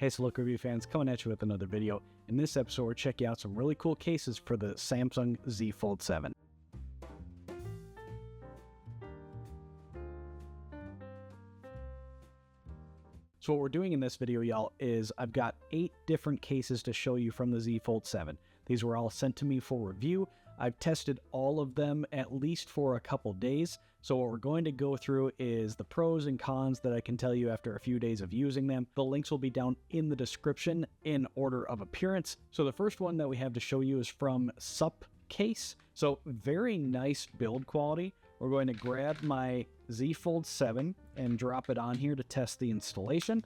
Hey Look Review fans, coming at you with another video. In this episode, we're checking out some really cool cases for the Samsung Z Fold 7. So what we're doing in this video, y'all, is I've got 8 different cases to show you from the Z Fold 7. These were all sent to me for review. I've tested all of them at least for a couple days. So what we're going to go through is the pros and cons that I can tell you after a few days of using them. The links will be down in the description in order of appearance. So the first one that we have to show you is from SUPCASE. So very nice build quality. We're going to grab my Z Fold 7 and drop it on here to test the installation.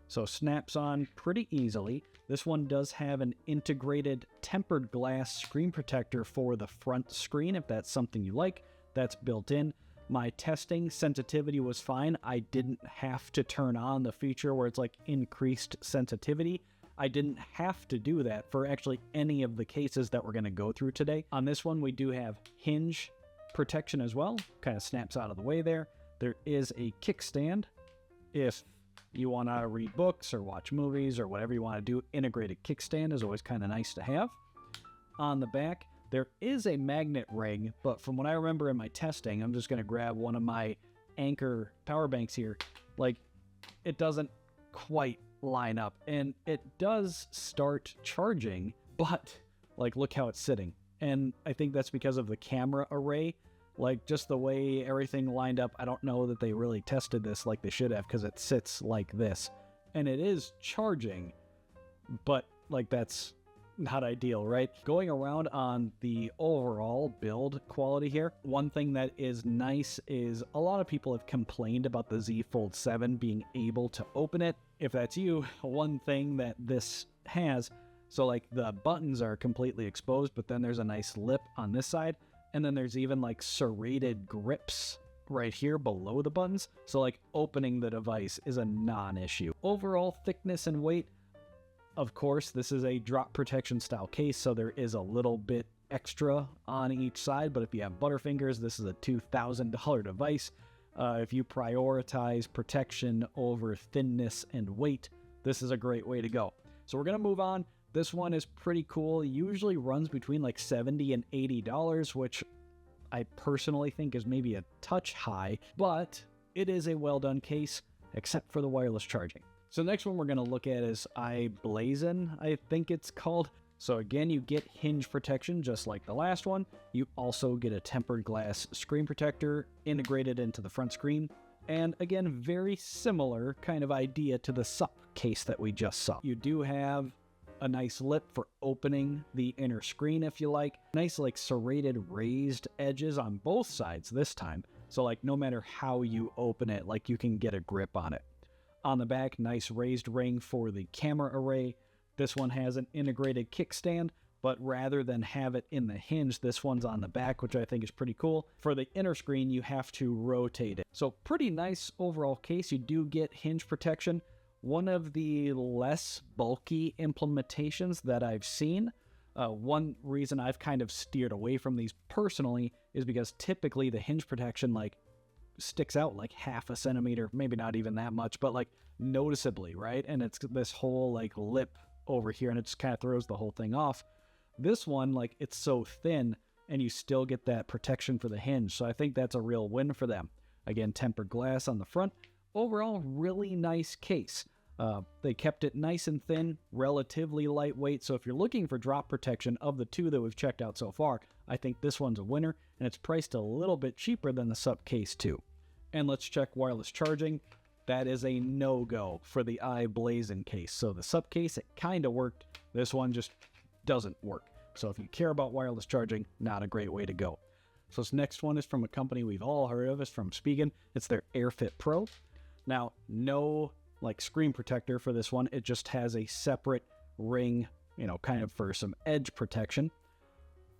So snaps on pretty easily. This one does have an integrated tempered glass screen protector for the front screen, if that's something you like. That's built in. My testing sensitivity was fine. I didn't have to turn on the feature where it's like increased sensitivity. I didn't have to do that for actually any of the cases that we're going to go through today. On this one, we do have hinge protection as well. Kind of snaps out of the way there. There is a kickstand if you want to read books or watch movies or whatever you want to do. Integrated kickstand is always kind of nice to have. On the back, there is a magnet ring, but from what I remember in my testing, I'm just going to grab one of my Anker power banks here. Like, it doesn't quite line up, and it does start charging, but like, look how it's sitting. And I think that's because of the camera array. Like, just the way everything lined up, I don't know that they really tested this like they should have, because it sits like this. And it is charging, but like, that's not ideal, right? Going around on the overall build quality here, one thing that is nice is a lot of people have complained about the Z Fold 7 being able to open it. If that's you, one thing that this has, so like the buttons are completely exposed, but then there's a nice lip on this side. And then there's even like serrated grips right here below the buttons. So like, opening the device is a non-issue. Overall thickness and weight, of course, this is a drop protection style case, so there is a little bit extra on each side. But if you have butterfingers, this is a $2,000 device. If you prioritize protection over thinness and weight, this is a great way to go. So we're going to move on. This one is pretty cool. It usually runs between like $70 and $80, which I personally think is maybe a touch high, but it is a well-done case, except for the wireless charging. So the next one we're going to look at is i-Blason, I think it's called. So again, you get hinge protection just like the last one. You also get a tempered glass screen protector integrated into the front screen. And again, very similar kind of idea to the SUPCASE that we just saw. You do have a nice lip for opening the inner screen if you like. Nice like serrated raised edges on both sides this time. So like, no matter how you open it, like, you can get a grip on it. On the back, nice raised ring for the camera array. This one has an integrated kickstand, but rather than have it in the hinge, this one's on the back, which I think is pretty cool. For the inner screen, you have to rotate it. So pretty nice overall case. You do get hinge protection. One of the less bulky implementations that I've seen. One reason I've kind of steered away from these personally is because typically the hinge protection like sticks out like half a centimeter, maybe not even that much, but like noticeably, right? And it's this whole like lip over here, and it just kind of throws the whole thing off. This one, like, it's so thin and you still get that protection for the hinge. So I think that's a real win for them. Again, tempered glass on the front. Overall, really nice case. They kept it nice and thin, relatively lightweight. So if you're looking for drop protection of the two that we've checked out so far, I think this one's a winner, and it's priced a little bit cheaper than the SUPCASE 2. And let's check wireless charging. That is a no-go for the i-Blason case. So the SUPCASE, it kind of worked. This one just doesn't work. So if you care about wireless charging, not a great way to go. So this next one is from a company we've all heard of. It's from Spigen. It's their Airfit Pro. Now, no like screen protector for this one. It just has a separate ring, you know, kind of for some edge protection.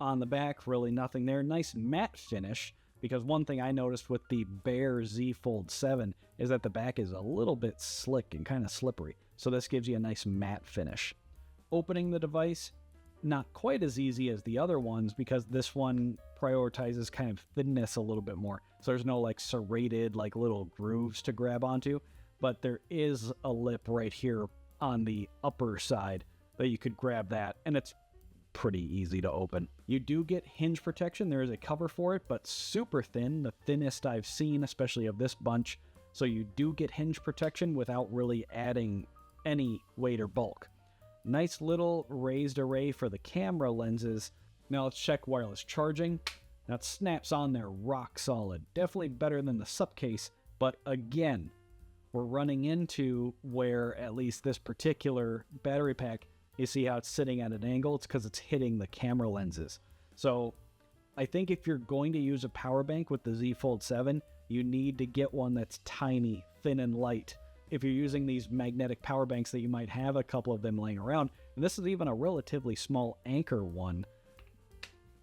On the back, really nothing there. Nice matte finish, because one thing I noticed with the bare Z Fold 7 is that the back is a little bit slick and kind of slippery. So this gives you a nice matte finish. Opening the device, not quite as easy as the other ones, because this one prioritizes kind of thinness a little bit more. So there's no like serrated like little grooves to grab onto. But there is a lip right here on the upper side that you could grab that, and it's pretty easy to open. You do get hinge protection. There is a cover for it, but super thin, the thinnest I've seen, especially of this bunch. So you do get hinge protection without really adding any weight or bulk. Nice little raised array for the camera lenses. Now let's check wireless charging. Now it snaps on there rock solid. Definitely better than the SUPCASE, but again, we're running into where at least this particular battery pack, you see how it's sitting at an angle? It's because it's hitting the camera lenses. So I think if you're going to use a power bank with the Z Fold 7, you need to get one that's tiny, thin, and light. If you're using these magnetic power banks that you might have a couple of them laying around, and this is even a relatively small Anker one,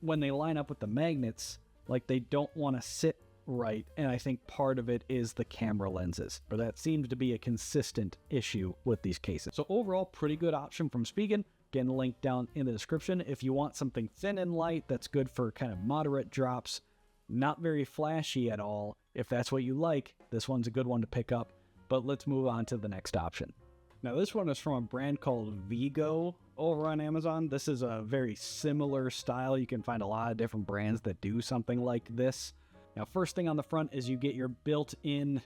when they line up with the magnets, like they don't want to sit right, and I think part of it is the camera lenses, or that seems to be a consistent issue with these cases. So overall, pretty good option from Spigen. Again, link down in the description. If you want something thin and light that's good for kind of moderate drops, not very flashy at all, if that's what you like, this one's a good one to pick up. But let's move on to the next option. Now this one is from a brand called VEGO over on Amazon. This is a very similar style. You can find a lot of different brands that do something like this. Now, first thing on the front is you get your built-in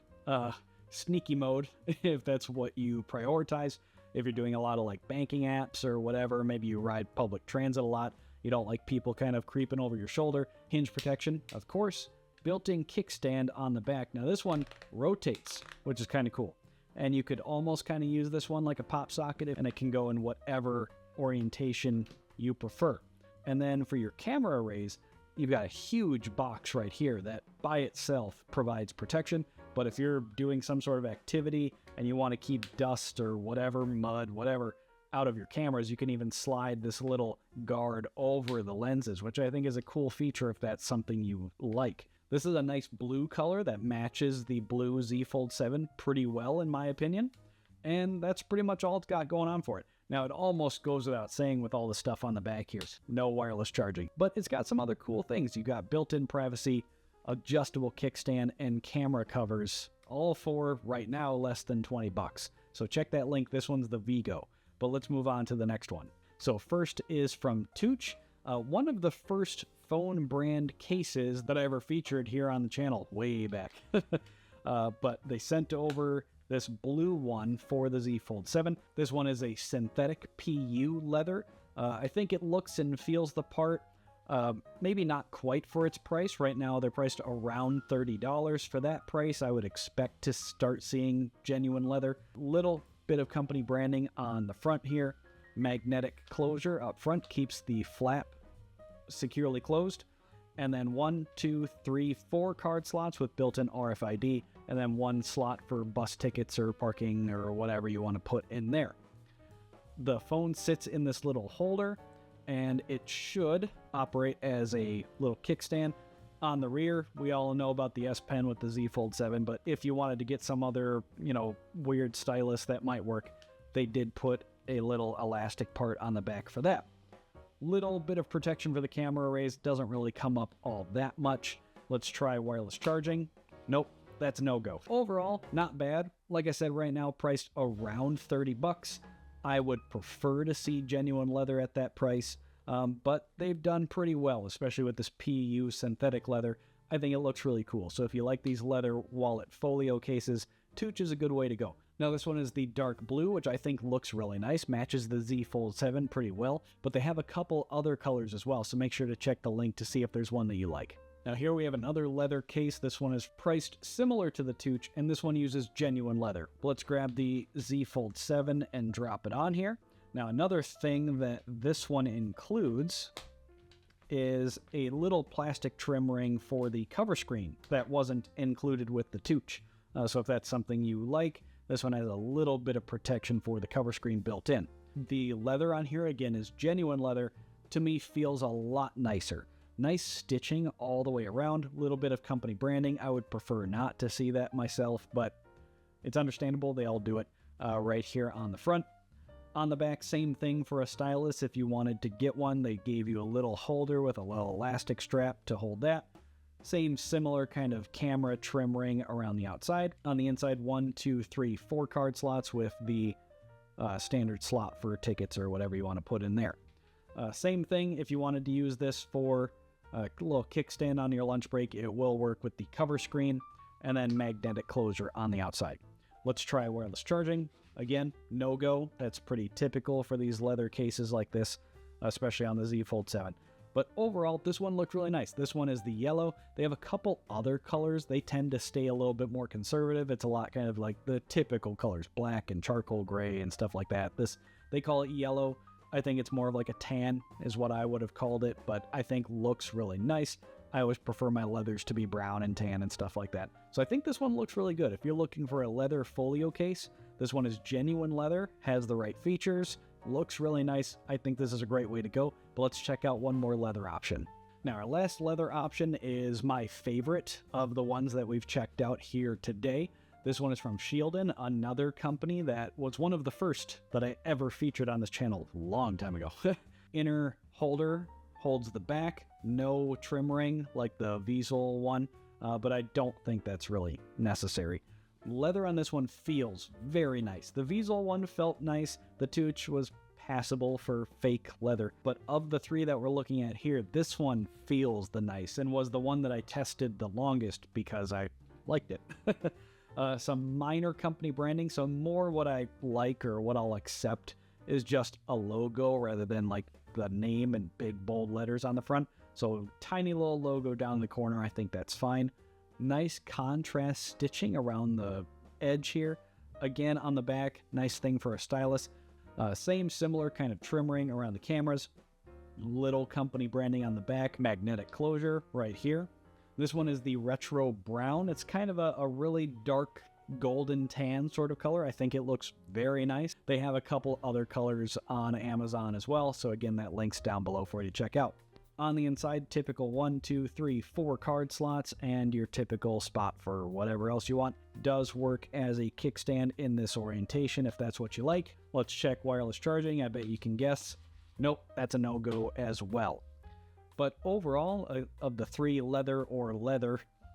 sneaky mode, if that's what you prioritize. If you're doing a lot of like banking apps or whatever, maybe you ride public transit a lot, you don't like people kind of creeping over your shoulder. Hinge protection, of course. Built-in kickstand on the back. Now this one rotates, which is kind of cool. And you could almost kind of use this one like a pop socket, and it can go in whatever orientation you prefer. And then for your camera arrays, you've got a huge box right here that by itself provides protection. But if you're doing some sort of activity and you want to keep dust or whatever, mud, whatever, out of your cameras, you can even slide this little guard over the lenses, which I think is a cool feature if that's something you like. This is a nice blue color that matches the blue Z Fold 7 pretty well, in my opinion. And that's pretty much all it's got going on for it. Now, it almost goes without saying with all the stuff on the back here. No wireless charging. But it's got some other cool things. You got built-in privacy, adjustable kickstand, and camera covers, all for, right now, less than 20 bucks. So check that link. This one's the VEGO. But let's move on to the next one. So first is from TUCCH, one of the first phone brand cases that I ever featured here on the channel way back. But they sent over this blue one for the Z Fold 7. This one is a synthetic PU leather. I think it looks and feels the part. Maybe not quite for its price. Right now they're priced around $30. For that price, I would expect to start seeing genuine leather. Little bit of company branding on the front here. Magnetic closure up front keeps the flap securely closed. And then 1, 2, 3, 4 card slots with built-in RFID, and then 1 slot for bus tickets or parking or whatever you want to put in there. The phone sits in this little holder, and it should operate as a little kickstand. On the rear, we all know about the S Pen with the Z Fold 7, but if you wanted to get some other, weird stylus that might work, they did put a little elastic part on the back for that. Little bit of protection for the camera arrays, doesn't really come up all that much. Let's try wireless charging. Nope, that's a no-go. Overall, not bad. Like I said, right now priced around 30 bucks. I would prefer to see genuine leather at that price, but they've done pretty well, especially with this PU synthetic leather. I think it looks really cool. So if you like these leather wallet folio cases, TUCCH is a good way to go. Now this one is the dark blue, which I think looks really nice, matches the Z Fold 7 pretty well, but they have a couple other colors as well, so make sure to check the link to see if there's one that you like. Now here we have another leather case. This one is priced similar to the TUCCH, and this one uses genuine leather. Let's grab the Z Fold 7 and drop it on here. Now another thing that this one includes is a little plastic trim ring for the cover screen that wasn't included with the TUCCH. So if that's something you like, this one has a little bit of protection for the cover screen built in. The leather on here, again, is genuine leather. To me, feels a lot nicer. Nice stitching all the way around. A little bit of company branding. I would prefer not to see that myself, but it's understandable. They all do it right here on the front. On the back, same thing for a stylus. If you wanted to get one, they gave you a little holder with a little elastic strap to hold that. Same similar kind of camera trim ring around the outside. On the inside, 1, 2, 3, 4 card slots with the standard slot for tickets or whatever you want to put in there. Same thing if you wanted to use this for a little kickstand on your lunch break, it will work with the cover screen and then magnetic closure on the outside. Let's try wireless charging. Again, no go. That's pretty typical for these leather cases like this, especially on the Z Fold 7. But overall, this one looked really nice. This one is the yellow. They have a couple other colors. They tend to stay a little bit more conservative. It's a lot kind of like the typical colors, black and charcoal gray and stuff like that. This, they call it yellow. I think it's more of like a tan is what I would have called it, but I think looks really nice. I always prefer my leathers to be brown and tan and stuff like that. So I think this one looks really good. If you're looking for a leather folio case, this one is genuine leather, has the right features, looks really nice. I think this is a great way to go, but let's check out one more leather option. Now, our last leather option is my favorite of the ones that we've checked out here today. This one is from Shieldon, another company that was one of the first that I ever featured on this channel a long time ago. Inner holder holds the back, no trim ring like the VISOUL one, but I don't think that's really necessary. Leather on this one feels very nice. The VISOUL one felt nice. The TUCCH was passable for fake leather, but of the three that we're looking at here, this one feels the nice and was the one that I tested the longest because I liked it. Some minor company branding, so more what I like or what I'll accept is just a logo rather than like the name and big bold letters on the front. So tiny little logo down the corner, I think that's fine. Nice contrast stitching around the edge here. Again, on the back, nice thing for a stylus. Same similar kind of trim ring around the cameras. Little company branding on the back, magnetic closure right here. This one is the retro brown. It's kind of a really dark golden tan sort of color. I think it looks very nice. They have a couple other colors on Amazon as well. So again, that link's down below for you to check out. On the inside, typical 1, 2, 3, 4 card slots and your typical spot for whatever else you want. Does work as a kickstand in this orientation if that's what you like. Let's check wireless charging. I bet you can guess. Nope, that's a no-go as well. But overall, of the three leather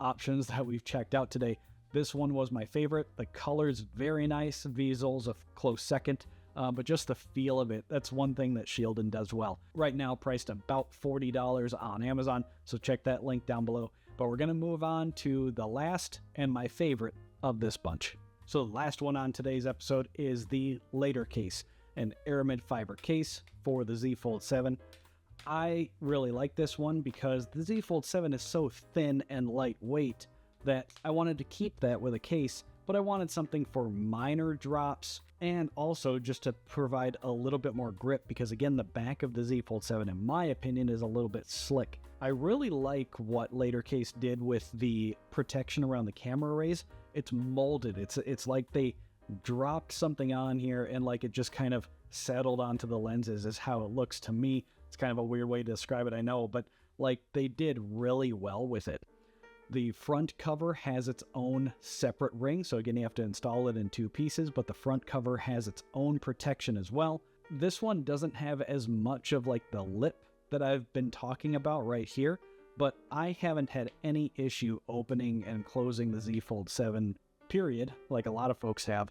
options that we've checked out today, this one was my favorite. The color's very nice. VISOUL's a close second, but just the feel of it, that's one thing that Shieldon does well. Right now, priced about $40 on Amazon, so check that link down below. But we're going to move on to the last and my favorite of this bunch. So the last one on today's episode is the Latercase, an aramid fiber case for the Z Fold 7. I really like this one because the Z Fold 7 is so thin and lightweight that I wanted to keep that with a case, but I wanted something for minor drops and also just to provide a little bit more grip because again, the back of the Z Fold 7, in my opinion, is a little bit slick. I really like what Latercase did with the protection around the camera arrays. It's molded. It's like they dropped something on here and like it just kind of settled onto the lenses is how it looks to me. It's kind of a weird way to describe it, I know, but like they did really well with it. The front cover has its own separate ring, so again, you have to install it in two pieces, but the front cover has its own protection as well. This one doesn't have as much of like the lip that I've been talking about right here, but I haven't had any issue opening and closing the Z Fold 7, period, like a lot of folks have.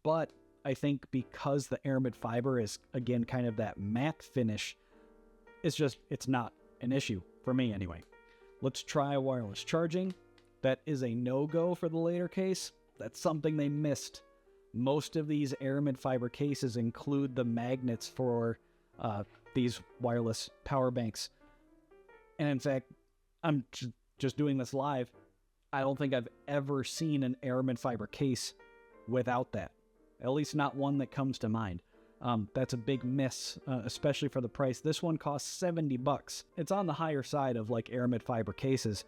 But I think because the aramid fiber is, again, kind of that matte finish, it's not an issue for me anyway. Let's try wireless charging. That is a no-go for the Latercase. That's something they missed. Most of these aramid fiber cases include the magnets for these wireless power banks. And in fact, I'm just doing this live. I don't think I've ever seen an aramid fiber case without that. At least not one that comes to mind. That's a big miss, especially for the price. This one costs $70. It's on the higher side of like aramid fiber cases.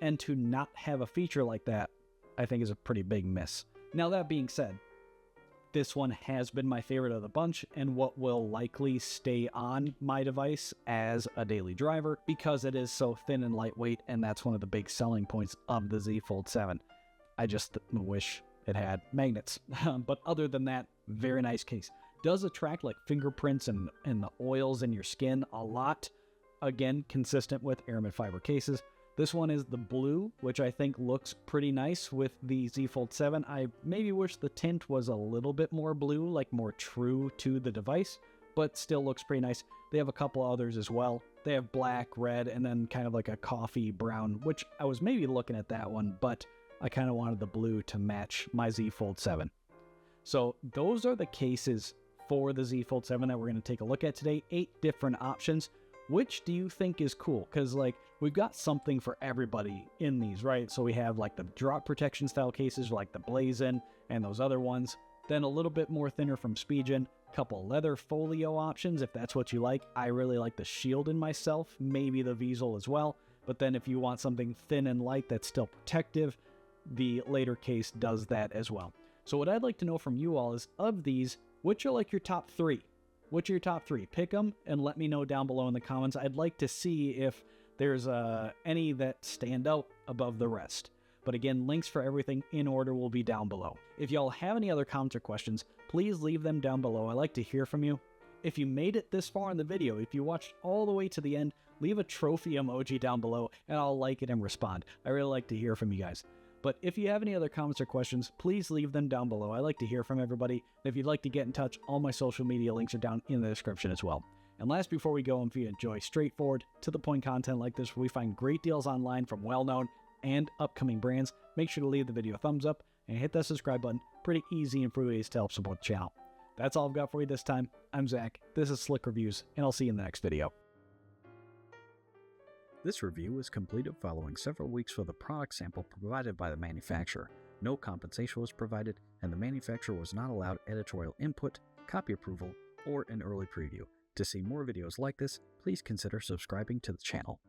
And to not have a feature like that, I think is a pretty big miss. Now that being said, this one has been my favorite of the bunch and what will likely stay on my device as a daily driver because it is so thin and lightweight, and that's one of the big selling points of the Z Fold 7. I just wish it had magnets. But other than that, very nice case. Does attract like fingerprints and the oils in your skin a lot. Again, consistent with aramid fiber cases. This one is the blue, which I think looks pretty nice with the Z Fold 7. I maybe wish the tint was a little bit more blue, like more true to the device, but still looks pretty nice. They have a couple others as well. They have black, red, and then kind of like a coffee brown, which I was maybe looking at that one, but I kind of wanted the blue to match my Z Fold 7. So those are the cases for the Z Fold 7 that we're going to take a look at today. 8 different options. Which do you think is cool? Because like we've got something for everybody in these, right? So we have like the drop protection style cases like the i-Blason and those other ones. Then a little bit more thinner from Spigen. Couple leather folio options if that's what you like. I really like the Shieldon myself, maybe the VISOUL as well. But then if you want something thin and light that's still protective, the Latercase does that as well. So what I'd like to know from you all is, of these, which are like your top 3? Which are your top 3? Pick them and let me know down below in the comments. I'd like to see if there's any that stand out above the rest. But again, links for everything in order will be down below. If y'all have any other comments or questions, please leave them down below. I like to hear from you. If you made it this far in the video, if you watched all the way to the end, leave a trophy emoji down below and I'll like it and respond. I really like to hear from you guys. But if you have any other comments or questions, please leave them down below. I like to hear from everybody. If you'd like to get in touch, all my social media links are down in the description as well. And last, before we go, if you enjoy straightforward, to the point content like this, where we find great deals online from well-known and upcoming brands, make sure to leave the video a thumbs up and hit that subscribe button. Pretty easy and free ways to help support the channel. That's all I've got for you this time. I'm Zach, this is Slick Reviews, and I'll see you in the next video. This review was completed following several weeks for the product sample provided by the manufacturer. No compensation was provided, and the manufacturer was not allowed editorial input, copy approval, or an early preview. To see more videos like this, please consider subscribing to the channel.